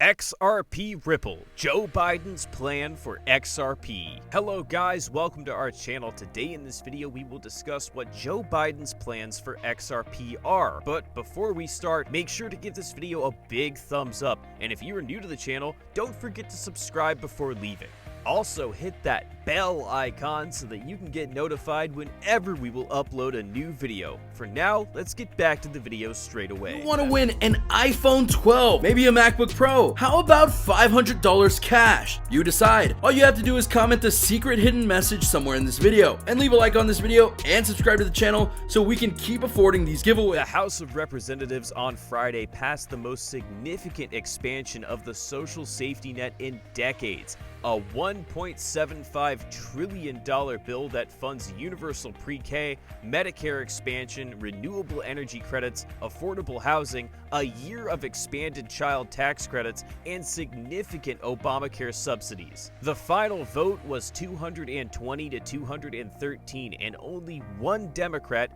XRP Ripple, Joe Biden's plan for XRP. Hello guys, welcome to our channel. Today in this video we will discuss what Joe Biden's plans for XRP are. But before we start, make sure to give this video a big thumbs up. And if you are new to the channel, don't forget to subscribe before leaving. Also hit that bell icon so that you can get notified whenever we will upload a new video. For now, let's get back to the video straight away. You want to win an iPhone 12, maybe a MacBook Pro. How about $500 cash? You decide. All you have to do is comment the secret hidden message somewhere in this video and leave a like on this video and subscribe to the channel so we can keep affording these giveaways. The House of Representatives on Friday passed the most significant expansion of the social safety net in decades. A $1.75 trillion bill that funds universal pre-K, Medicare expansion, renewable energy credits, affordable housing, a year of expanded child tax credits, and significant Obamacare subsidies. The final vote was 220 to 213, and only one Democrat,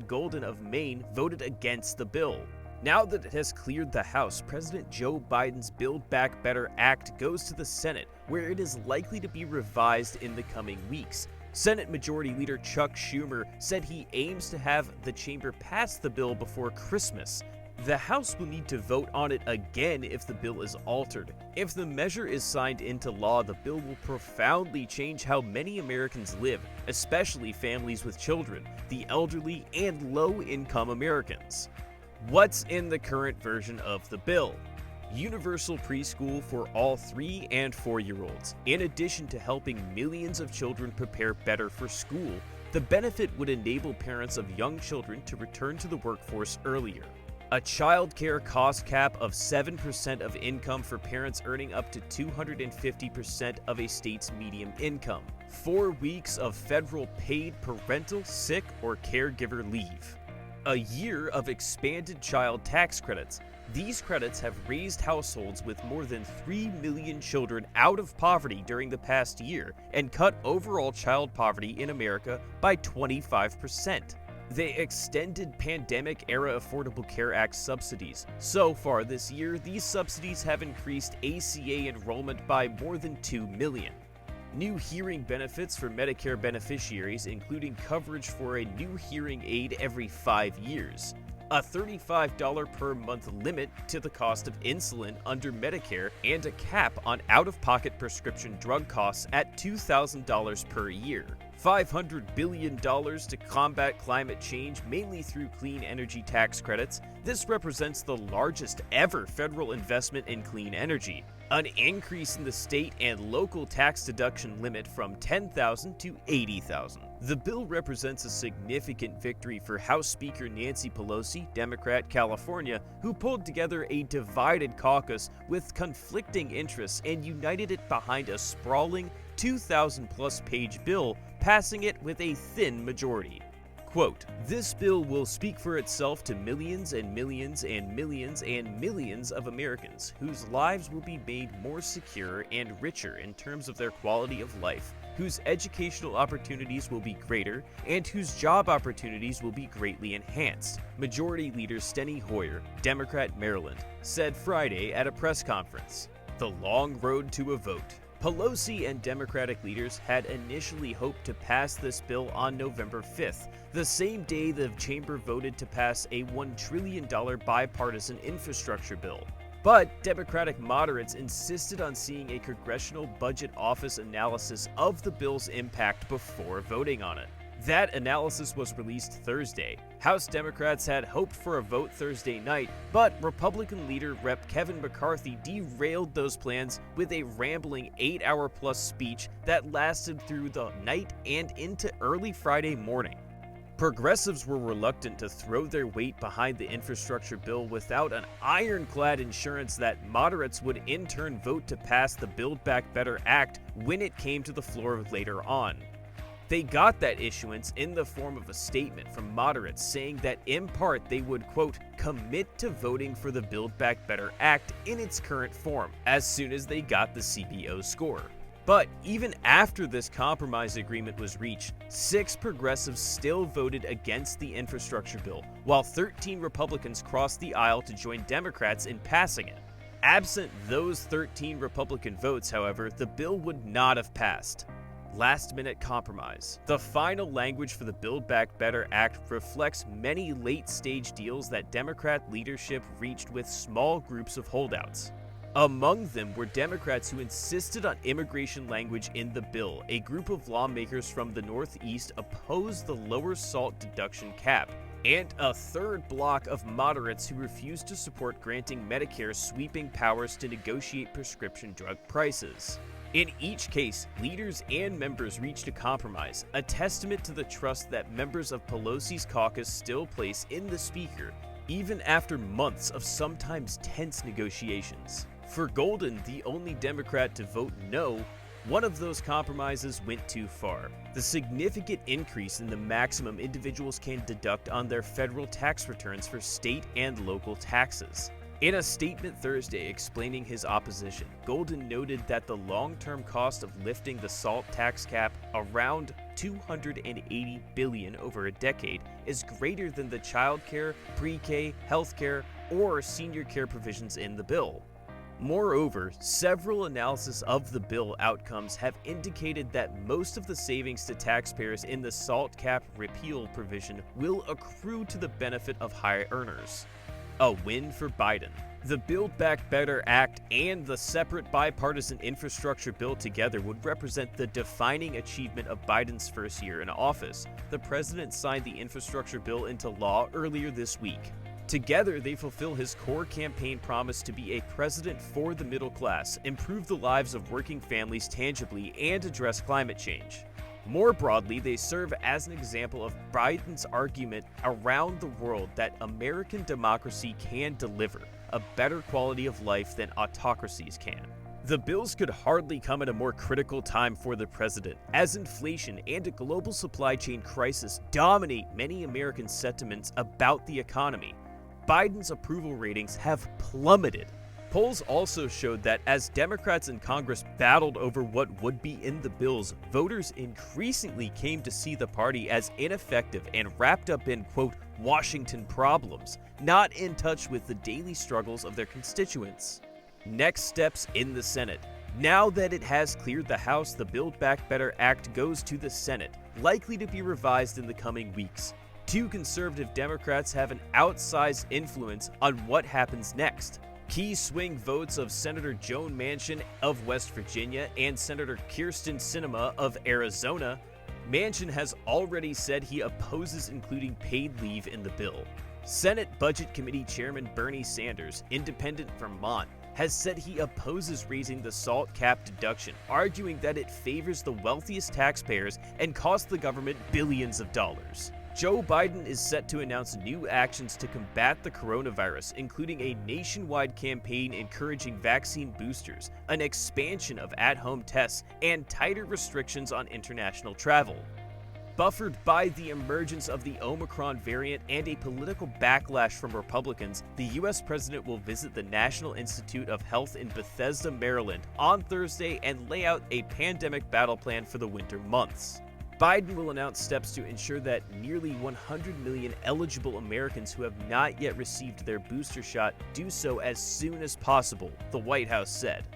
Golden of Maine, voted against the bill. Now that it has cleared the House, President Joe Biden's Build Back Better Act goes to the Senate, where it is likely to be revised in the coming weeks. Senate Majority Leader Chuck Schumer said he aims to have the chamber pass the bill before Christmas. The House will need to vote on it again if the bill is altered. If the measure is signed into law, the bill will profoundly change how many Americans live, especially families with children, the elderly, and low-income Americans. What's in the current version of the bill? Universal preschool for all 3- and 4-year-olds. In addition to helping millions of children prepare better for school, the benefit would enable parents of young children to return to the workforce earlier. A child care cost cap of 7% of income for parents earning up to 250% of a state's median income. 4 weeks of federal paid parental, sick, or caregiver leave. A year of expanded child tax credits. These credits have raised households with more than 3 million children out of poverty during the past year and cut overall child poverty in America by 25%. They extended pandemic-era Affordable Care Act subsidies. So far this year, these subsidies have increased ACA enrollment by more than 2 million. New hearing benefits for Medicare beneficiaries, including coverage for a new hearing aid every 5 years. A $35 per month limit to the cost of insulin under Medicare, and a cap on out-of-pocket prescription drug costs at $2,000 per year. $500 billion to combat climate change, mainly through clean energy tax credits. This represents the largest ever federal investment in clean energy. An increase in the state and local tax deduction limit from $10,000 to $80,000. The bill represents a significant victory for House Speaker Nancy Pelosi, Democrat, California, who pulled together a divided caucus with conflicting interests and united it behind a sprawling 2,000-plus page bill, passing it with a thin majority. Quote, "This bill will speak for itself to millions and millions and millions and millions of Americans whose lives will be made more secure and richer in terms of their quality of life, whose educational opportunities will be greater, and whose job opportunities will be greatly enhanced," Majority Leader Steny Hoyer, Democrat, Maryland, said Friday at a press conference. The long road to a vote. Pelosi and Democratic leaders had initially hoped to pass this bill on November 5th, the same day the chamber voted to pass a $1 trillion bipartisan infrastructure bill. But Democratic moderates insisted on seeing a Congressional Budget Office analysis of the bill's impact before voting on it. That analysis was released Thursday. House Democrats had hoped for a vote Thursday night, but Republican leader Rep. Kevin McCarthy derailed those plans with a rambling 8-hour-plus speech that lasted through the night and into early Friday morning. Progressives were reluctant to throw their weight behind the infrastructure bill without an ironclad assurance that moderates would in turn vote to pass the Build Back Better Act when it came to the floor later on. They got that issuance in the form of a statement from moderates saying that in part they would, quote, "commit to voting for the Build Back Better Act in its current form as soon as they got the CBO score." But even after this compromise agreement was reached, 6 progressives still voted against the infrastructure bill, while 13 Republicans crossed the aisle to join Democrats in passing it. Absent those 13 Republican votes, however, the bill would not have passed. Last-minute compromise. The final language for the Build Back Better Act reflects many late-stage deals that Democrat leadership reached with small groups of holdouts. Among them were Democrats who insisted on immigration language in the bill. A group of lawmakers from the Northeast opposed the lower SALT deduction cap, and a third block of moderates who refused to support granting Medicare sweeping powers to negotiate prescription drug prices. In each case, leaders and members reached a compromise, a testament to the trust that members of Pelosi's caucus still place in the speaker, even after months of sometimes tense negotiations. For Golden, the only Democrat to vote no, one of those compromises went too far. The significant increase in the maximum individuals can deduct on their federal tax returns for state and local taxes. In a statement Thursday explaining his opposition, Golden noted that the long-term cost of lifting the SALT tax cap, around $280 billion over a decade, is greater than the childcare, pre-K, healthcare, or senior care provisions in the bill. Moreover, several analyses of the bill outcomes have indicated that most of the savings to taxpayers in the SALT cap repeal provision will accrue to the benefit of high earners. A win for Biden. The Build Back Better Act and the separate bipartisan infrastructure bill together would represent the defining achievement of Biden's first year in office. The president signed the infrastructure bill into law earlier this week. Together, they fulfill his core campaign promise to be a president for the middle class, improve the lives of working families tangibly, and address climate change. More broadly, they serve as an example of Biden's argument around the world that American democracy can deliver a better quality of life than autocracies can. The bills could hardly come at a more critical time for the president, as inflation and a global supply chain crisis dominate many American sentiments about the economy. Biden's approval ratings have plummeted. Polls also showed that as Democrats in Congress battled over what would be in the bills, voters increasingly came to see the party as ineffective and wrapped up in, quote, Washington problems, not in touch with the daily struggles of their constituents. Next steps in the Senate. Now that it has cleared the House, the Build Back Better Act goes to the Senate, likely to be revised in the coming weeks. Two conservative Democrats have an outsized influence on what happens next. Key swing votes of Senator Joe Manchin of West Virginia and Senator Kyrsten Sinema of Arizona. Manchin has already said he opposes including paid leave in the bill. Senate Budget Committee Chairman Bernie Sanders, independent Vermont, has said he opposes raising the SALT cap deduction, arguing that it favors the wealthiest taxpayers and costs the government billions of dollars. Joe Biden is set to announce new actions to combat the coronavirus, including a nationwide campaign encouraging vaccine boosters, an expansion of at-home tests, and tighter restrictions on international travel. Buffered by the emergence of the Omicron variant and a political backlash from Republicans, the U.S. president will visit the National Institute of Health in Bethesda, Maryland on Thursday and lay out a pandemic battle plan for the winter months. Biden will announce steps to ensure that nearly 100 million eligible Americans who have not yet received their booster shot do so as soon as possible, the White House said.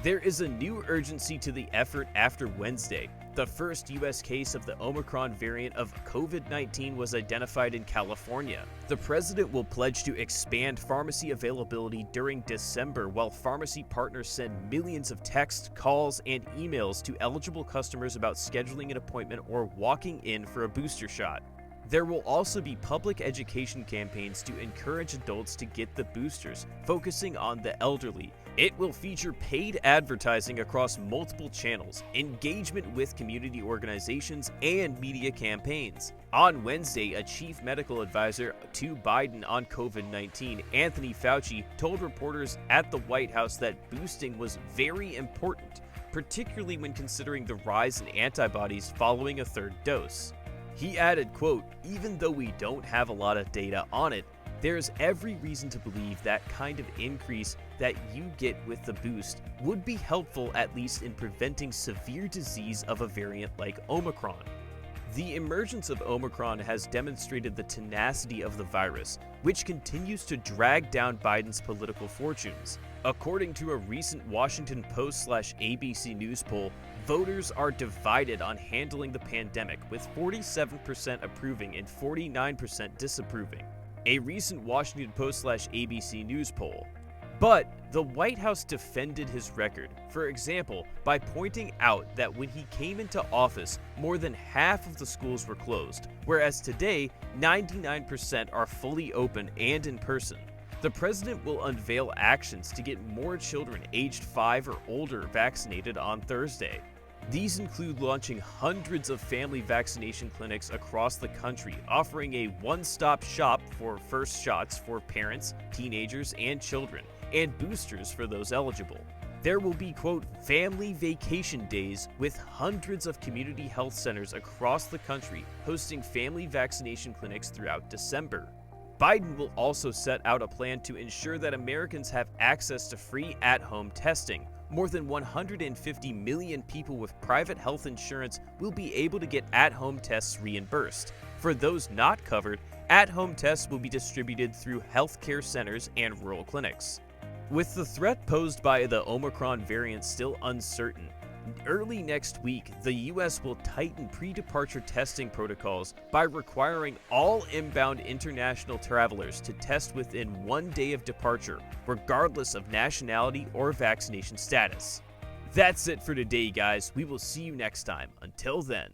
There is a new urgency to the effort after Wednesday. The first U.S. case of the Omicron variant of COVID-19 was identified in California. The president will pledge to expand pharmacy availability during December, while pharmacy partners send millions of texts, calls, and emails to eligible customers about scheduling an appointment or walking in for a booster shot. There will also be public education campaigns to encourage adults to get the boosters, focusing on the elderly. It will feature paid advertising across multiple channels, engagement with community organizations, and media campaigns. On Wednesday, a chief medical advisor to Biden on COVID-19, Anthony Fauci, told reporters at the White House that boosting was very important, particularly when considering the rise in antibodies following a third dose. He added, quote, "Even though we don't have a lot of data on it, there's every reason to believe that kind of increase that you get with the boost would be helpful, at least in preventing severe disease of a variant like Omicron." The emergence of Omicron has demonstrated the tenacity of the virus, which continues to drag down Biden's political fortunes. According to a recent Washington Post/ABC News poll, voters are divided on handling the pandemic, with 47% approving and 49% disapproving. A recent Washington Post/ABC News poll. But the White House defended his record, for example, by pointing out that when he came into office, more than half of the schools were closed, whereas today, 99% are fully open and in person. The president will unveil actions to get more children aged 5 or older vaccinated on Thursday. These include launching hundreds of family vaccination clinics across the country, offering a one-stop shop for first shots for parents, teenagers, and children, and boosters for those eligible. There will be, quote, family vacation days with hundreds of community health centers across the country hosting family vaccination clinics throughout December. Biden will also set out a plan to ensure that Americans have access to free at-home testing. More than 150 million people with private health insurance will be able to get at-home tests reimbursed. For those not covered, at-home tests will be distributed through healthcare centers and rural clinics. With the threat posed by the Omicron variant still uncertain, early next week, the U.S. will tighten pre-departure testing protocols by requiring all inbound international travelers to test within 1 day of departure, regardless of nationality or vaccination status. That's it for today, guys. We will see you next time. Until then.